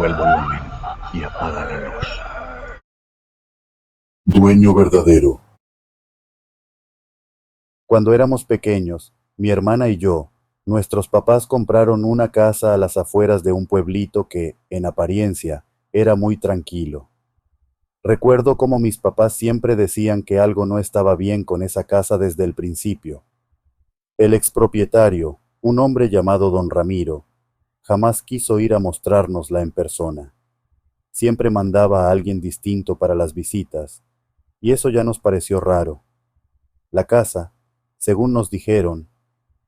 sube el volumen y apaga la luz. Dueño verdadero. Cuando éramos pequeños, mi hermana y yo, nuestros papás compraron una casa a las afueras de un pueblito que, en apariencia, era muy tranquilo. Recuerdo cómo mis papás siempre decían que algo no estaba bien con esa casa desde el principio. El expropietario, un hombre llamado don Ramiro, jamás quiso ir a mostrárnosla en persona. Siempre mandaba a alguien distinto para las visitas, y eso ya nos pareció raro. La casa, según nos dijeron,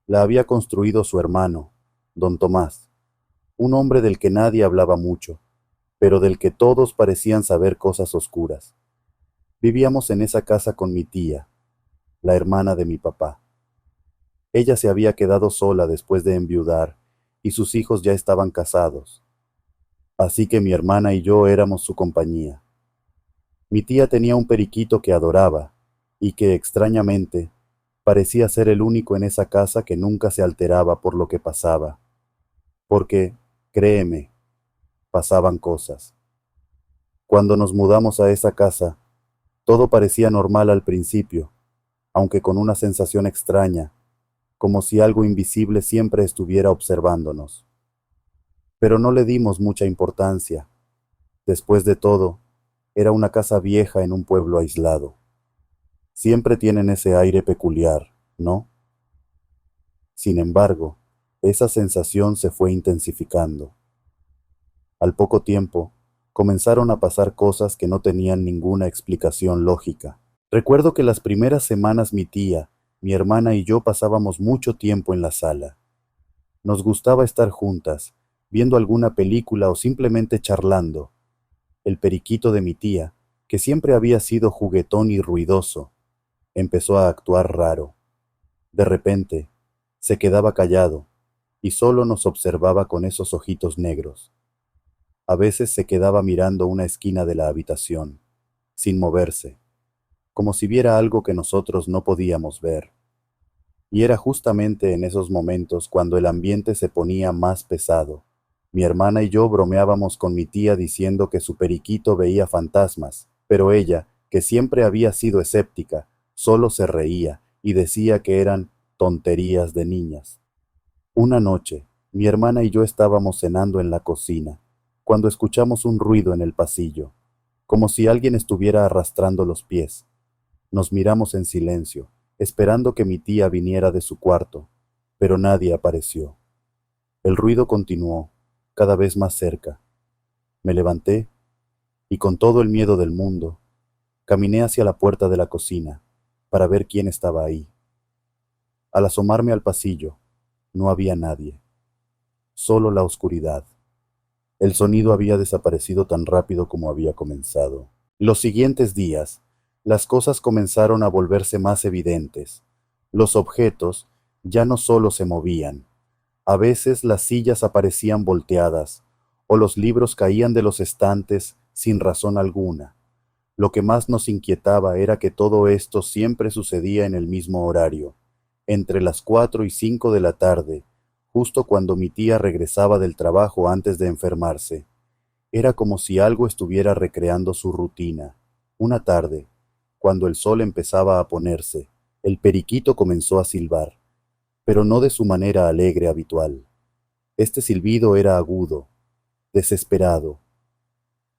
la había construido su hermano, don Tomás, un hombre del que nadie hablaba mucho, pero del que todos parecían saber cosas oscuras. Vivíamos en esa casa con mi tía, la hermana de mi papá. Ella se había quedado sola después de enviudar, y sus hijos ya estaban casados. Así que mi hermana y yo éramos su compañía. Mi tía tenía un periquito que adoraba, y que, extrañamente, parecía ser el único en esa casa que nunca se alteraba por lo que pasaba. Porque, créeme, pasaban cosas. Cuando nos mudamos a esa casa, todo parecía normal al principio, aunque con una sensación extraña, como si algo invisible siempre estuviera observándonos. Pero no le dimos mucha importancia. Después de todo, era una casa vieja en un pueblo aislado. Siempre tienen ese aire peculiar, ¿no? Sin embargo, esa sensación se fue intensificando. Al poco tiempo, comenzaron a pasar cosas que no tenían ninguna explicación lógica. Recuerdo que las primeras semanas mi tía, mi hermana y yo pasábamos mucho tiempo en la sala. Nos gustaba estar juntas, viendo alguna película o simplemente charlando. El periquito de mi tía, que siempre había sido juguetón y ruidoso, empezó a actuar raro. De repente, se quedaba callado y solo nos observaba con esos ojitos negros. A veces se quedaba mirando una esquina de la habitación, sin moverse, como si viera algo que nosotros no podíamos ver. Y era justamente en esos momentos cuando el ambiente se ponía más pesado. Mi hermana y yo bromeábamos con mi tía diciendo que su periquito veía fantasmas, pero ella, que siempre había sido escéptica, solo se reía y decía que eran tonterías de niñas. Una noche, mi hermana y yo estábamos cenando en la cocina, cuando escuchamos un ruido en el pasillo, como si alguien estuviera arrastrando los pies. Nos miramos en silencio, esperando que mi tía viniera de su cuarto, pero nadie apareció. El ruido continuó, cada vez más cerca. Me levanté y, con todo el miedo del mundo, caminé hacia la puerta de la cocina para ver quién estaba ahí. Al asomarme al pasillo, no había nadie, solo la oscuridad. El sonido había desaparecido tan rápido como había comenzado. Los siguientes días, las cosas comenzaron a volverse más evidentes. Los objetos ya no solo se movían, a veces las sillas aparecían volteadas, o los libros caían de los estantes sin razón alguna. Lo que más nos inquietaba era que todo esto siempre sucedía en el mismo horario, entre las 4 y 5 de la tarde, justo cuando mi tía regresaba del trabajo antes de enfermarse. Era como si algo estuviera recreando su rutina. Una tarde, cuando el sol empezaba a ponerse, el periquito comenzó a silbar, pero no de su manera alegre habitual. Este silbido era agudo, desesperado.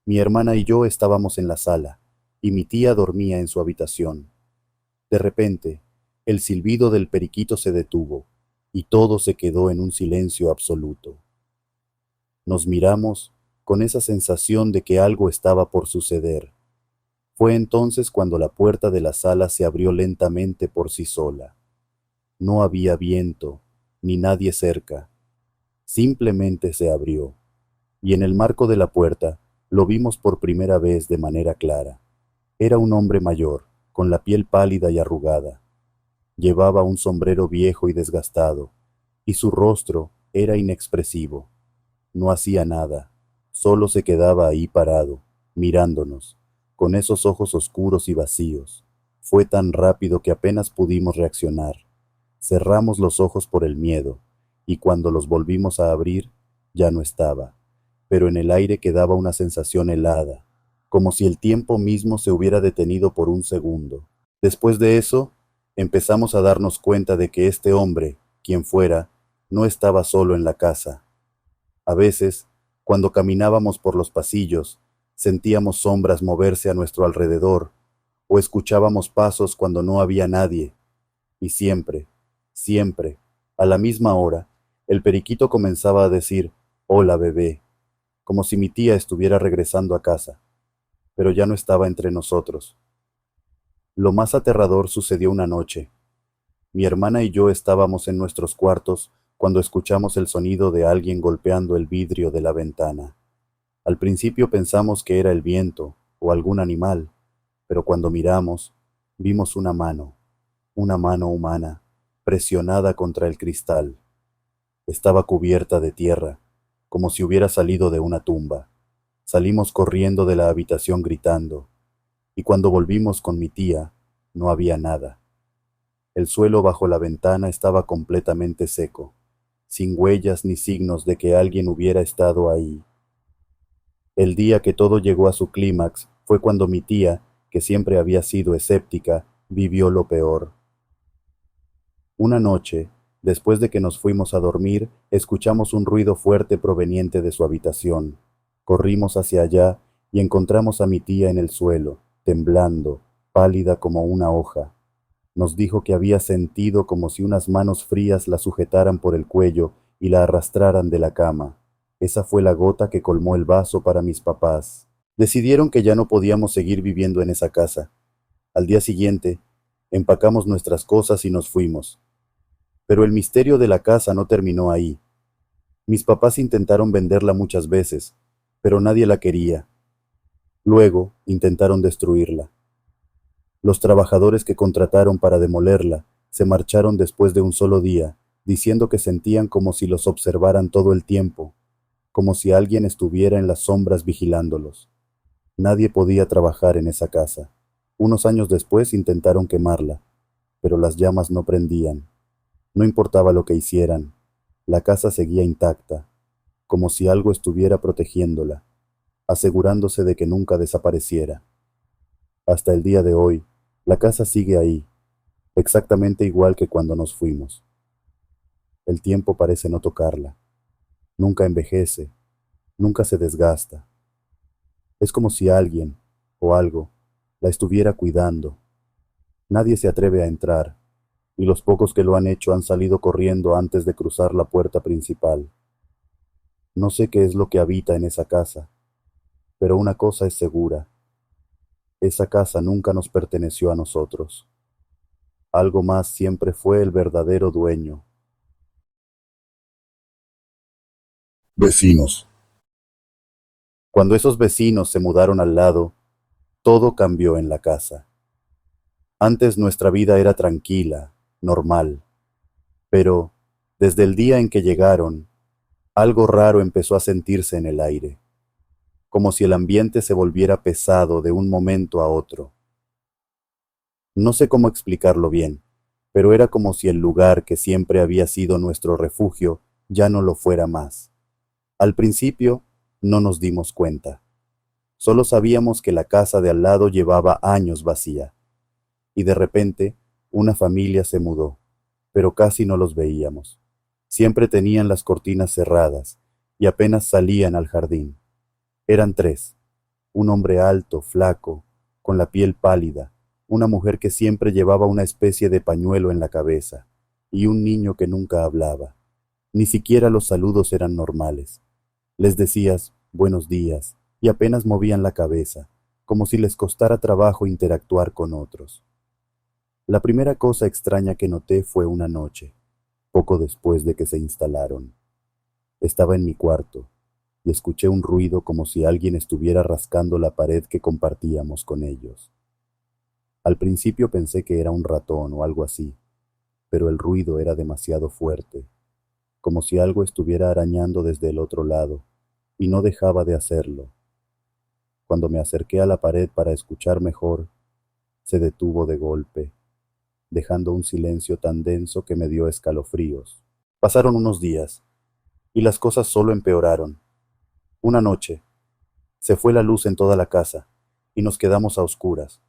Mi hermana y yo estábamos en la sala, y mi tía dormía en su habitación. De repente, el silbido del periquito se detuvo, y todo se quedó en un silencio absoluto. Nos miramos con esa sensación de que algo estaba por suceder. Fue entonces cuando la puerta de la sala se abrió lentamente por sí sola. No había viento, ni nadie cerca. Simplemente se abrió, y en el marco de la puerta lo vimos por primera vez de manera clara. Era un hombre mayor, con la piel pálida y arrugada. Llevaba un sombrero viejo y desgastado, y su rostro era inexpresivo. No hacía nada, solo se quedaba ahí parado, mirándonos, con esos ojos oscuros y vacíos. Fue tan rápido que apenas pudimos reaccionar. Cerramos los ojos por el miedo, y cuando los volvimos a abrir, ya no estaba. pero en el aire quedaba una sensación helada, como si el tiempo mismo se hubiera detenido por un segundo. Después de eso, empezamos a darnos cuenta de que este hombre, quien fuera, no estaba solo en la casa. A veces, cuando caminábamos por los pasillos, sentíamos sombras moverse a nuestro alrededor, o escuchábamos pasos cuando no había nadie, y siempre, siempre, a la misma hora, el periquito comenzaba a decir, «Hola, bebé», como si mi tía estuviera regresando a casa, pero ya no estaba entre nosotros. Lo más aterrador sucedió una noche. Mi hermana y yo estábamos en nuestros cuartos cuando escuchamos el sonido de alguien golpeando el vidrio de la ventana. Al principio pensamos que era el viento o algún animal, pero cuando miramos, vimos una mano humana, presionada contra el cristal. Estaba cubierta de tierra, como si hubiera salido de una tumba. Salimos corriendo de la habitación gritando, y cuando volvimos con mi tía, no había nada. El suelo bajo la ventana estaba completamente seco, sin huellas ni signos de que alguien hubiera estado ahí. El día que todo llegó a su clímax fue cuando mi tía, que siempre había sido escéptica, vivió lo peor. Una noche, después de que nos fuimos a dormir, escuchamos un ruido fuerte proveniente de su habitación. Corrimos hacia allá y encontramos a mi tía en el suelo, temblando, pálida como una hoja. Nos dijo que había sentido como si unas manos frías la sujetaran por el cuello y la arrastraran de la cama. Esa fue la gota que colmó el vaso para mis papás. Decidieron que ya no podíamos seguir viviendo en esa casa. Al día siguiente, empacamos nuestras cosas y nos fuimos. Pero el misterio de la casa no terminó ahí. Mis papás intentaron venderla muchas veces, pero nadie la quería. Luego intentaron destruirla. Los trabajadores que contrataron para demolerla se marcharon después de un solo día, diciendo que sentían como si los observaran todo el tiempo, como si alguien estuviera en las sombras vigilándolos. Nadie podía trabajar en esa casa. Unos años después intentaron quemarla, pero las llamas no prendían. No importaba lo que hicieran, la casa seguía intacta, como si algo estuviera protegiéndola, asegurándose de que nunca desapareciera. Hasta el día de hoy, la casa sigue ahí, exactamente igual que cuando nos fuimos. El tiempo parece no tocarla, nunca envejece, nunca se desgasta. Es como si alguien, o algo, la estuviera cuidando. Nadie se atreve a entrar, y los pocos que lo han hecho han salido corriendo antes de cruzar la puerta principal. No sé qué es lo que habita en esa casa, pero una cosa es segura: esa casa nunca nos perteneció a nosotros. Algo más siempre fue el verdadero dueño. Vecinos. Cuando esos vecinos se mudaron al lado, todo cambió en la casa. Antes nuestra vida era tranquila, normal, pero desde el día en que llegaron, algo raro empezó a sentirse en el aire, como si el ambiente se volviera pesado de un momento a otro. No sé cómo explicarlo bien, pero era como si el lugar que siempre había sido nuestro refugio ya no lo fuera más. Al principio no nos dimos cuenta. Solo sabíamos que la casa de al lado llevaba años vacía, y de repente una familia se mudó, pero casi no los veíamos. Siempre tenían las cortinas cerradas y apenas salían al jardín. Eran tres: un hombre alto, flaco, con la piel pálida, una mujer que siempre llevaba una especie de pañuelo en la cabeza, y un niño que nunca hablaba. Ni siquiera los saludos eran normales. Les decías buenos días y apenas movían la cabeza, como si les costara trabajo interactuar con otros. La primera cosa extraña que noté fue una noche, poco después de que se instalaron. Estaba en mi cuarto y escuché un ruido como si alguien estuviera rascando la pared que compartíamos con ellos. Al principio pensé que era un ratón o algo así, pero el ruido era demasiado fuerte, como si algo estuviera arañando desde el otro lado, y no dejaba de hacerlo. Cuando me acerqué a la pared para escuchar mejor, se detuvo de golpe, dejando un silencio tan denso que me dio escalofríos. Pasaron unos días, y las cosas solo empeoraron. Una noche, se fue la luz en toda la casa y nos quedamos a oscuras.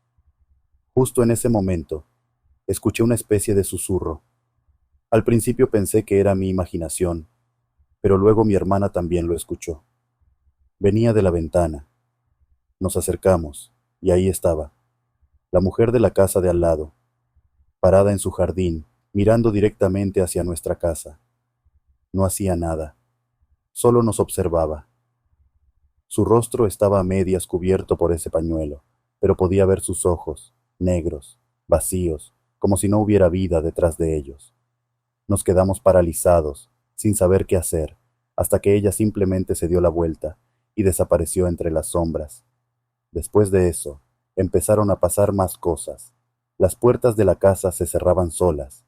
Justo en ese momento, escuché una especie de susurro. Al principio pensé que era mi imaginación, pero luego mi hermana también lo escuchó. Venía de la ventana. Nos acercamos, y ahí estaba, la mujer de la casa de al lado, parada en su jardín, mirando directamente hacia nuestra casa. No hacía nada, solo nos observaba. Su rostro estaba a medias cubierto por ese pañuelo, pero podía ver sus ojos, negros, vacíos, como si no hubiera vida detrás de ellos. Nos quedamos paralizados, sin saber qué hacer, hasta que ella simplemente se dio la vuelta y desapareció entre las sombras. Después de eso, empezaron a pasar más cosas. Las puertas de la casa se cerraban solas.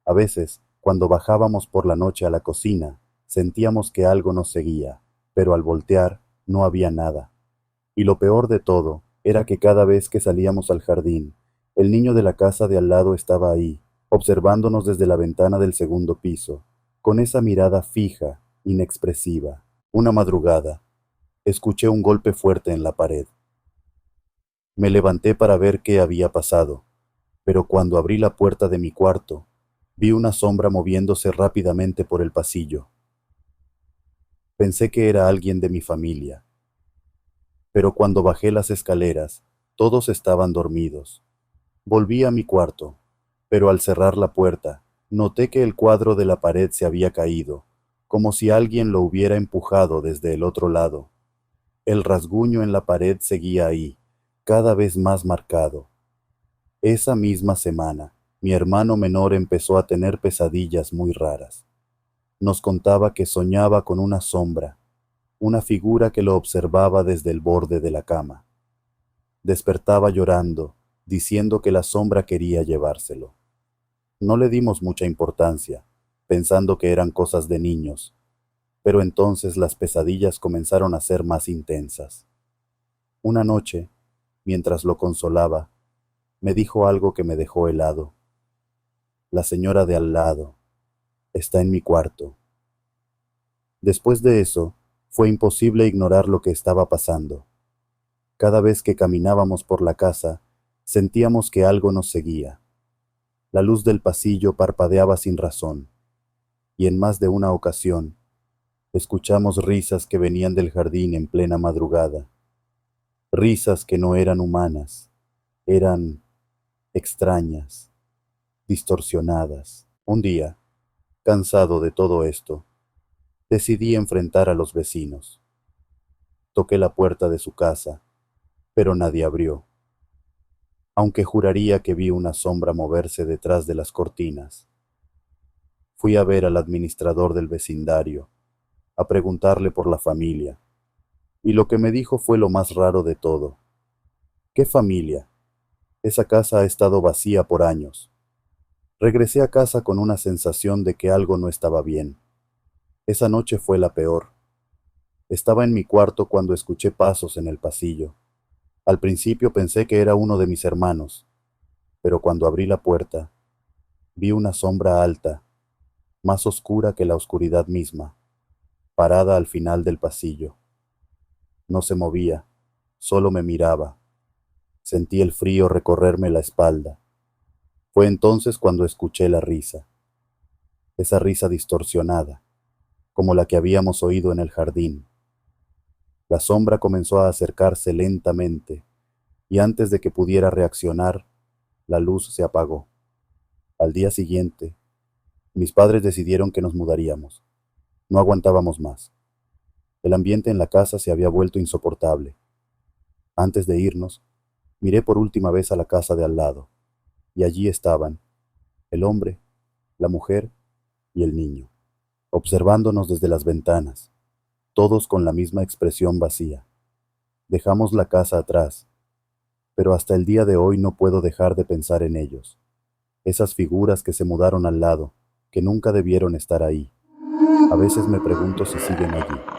A veces, cuando bajábamos por la noche a la cocina, sentíamos que algo nos seguía, pero al voltear no había nada. Y lo peor de todo era que cada vez que salíamos al jardín, el niño de la casa de al lado estaba ahí, observándonos desde la ventana del segundo piso, con esa mirada fija, inexpresiva. Una madrugada, escuché un golpe fuerte en la pared. Me levanté para ver qué había pasado, pero cuando abrí la puerta de mi cuarto, vi una sombra moviéndose rápidamente por el pasillo. Pensé que era alguien de mi familia, pero cuando bajé las escaleras, todos estaban dormidos. Volví a mi cuarto, pero al cerrar la puerta, noté que el cuadro de la pared se había caído, como si alguien lo hubiera empujado desde el otro lado. El rasguño en la pared seguía ahí, cada vez más marcado. Esa misma semana, mi hermano menor empezó a tener pesadillas muy raras. Nos contaba que soñaba con una sombra, una figura que lo observaba desde el borde de la cama. Despertaba llorando, diciendo que la sombra quería llevárselo. No le dimos mucha importancia, pensando que eran cosas de niños, pero entonces las pesadillas comenzaron a ser más intensas. Una noche, mientras lo consolaba, me dijo algo que me dejó helado. La señora de al lado está en mi cuarto. Después de eso, fue imposible ignorar lo que estaba pasando. Cada vez que caminábamos por la casa, sentíamos que algo nos seguía. La luz del pasillo parpadeaba sin razón, y en más de una ocasión, escuchamos risas que venían del jardín en plena madrugada. Risas que no eran humanas, eran extrañas, distorsionadas. Un día, cansado de todo esto, decidí enfrentar a los vecinos. Toqué la puerta de su casa, pero nadie abrió, aunque juraría que vi una sombra moverse detrás de las cortinas. Fui a ver al administrador del vecindario, a preguntarle por la familia, y lo que me dijo fue lo más raro de todo. ¿Qué familia? Esa casa ha estado vacía por años. Regresé a casa con una sensación de que algo no estaba bien. Esa noche fue la peor. Estaba en mi cuarto cuando escuché pasos en el pasillo. Al principio pensé que era uno de mis hermanos, pero cuando abrí la puerta, vi una sombra alta, más oscura que la oscuridad misma, parada al final del pasillo. No se movía, solo me miraba. Sentí el frío recorrerme la espalda. Fue entonces cuando escuché la risa, esa risa distorsionada, como la que habíamos oído en el jardín. La sombra comenzó a acercarse lentamente, y antes de que pudiera reaccionar, la luz se apagó. Al día siguiente, mis padres decidieron que nos mudaríamos. No aguantábamos más. El ambiente en la casa se había vuelto insoportable. Antes de irnos, miré por última vez a la casa de al lado, y allí estaban, el hombre, la mujer y el niño, observándonos desde las ventanas, todos con la misma expresión vacía. Dejamos la casa atrás, pero hasta el día de hoy no puedo dejar de pensar en ellos, esas figuras que se mudaron al lado, que nunca debieron estar ahí. A veces me pregunto si siguen allí.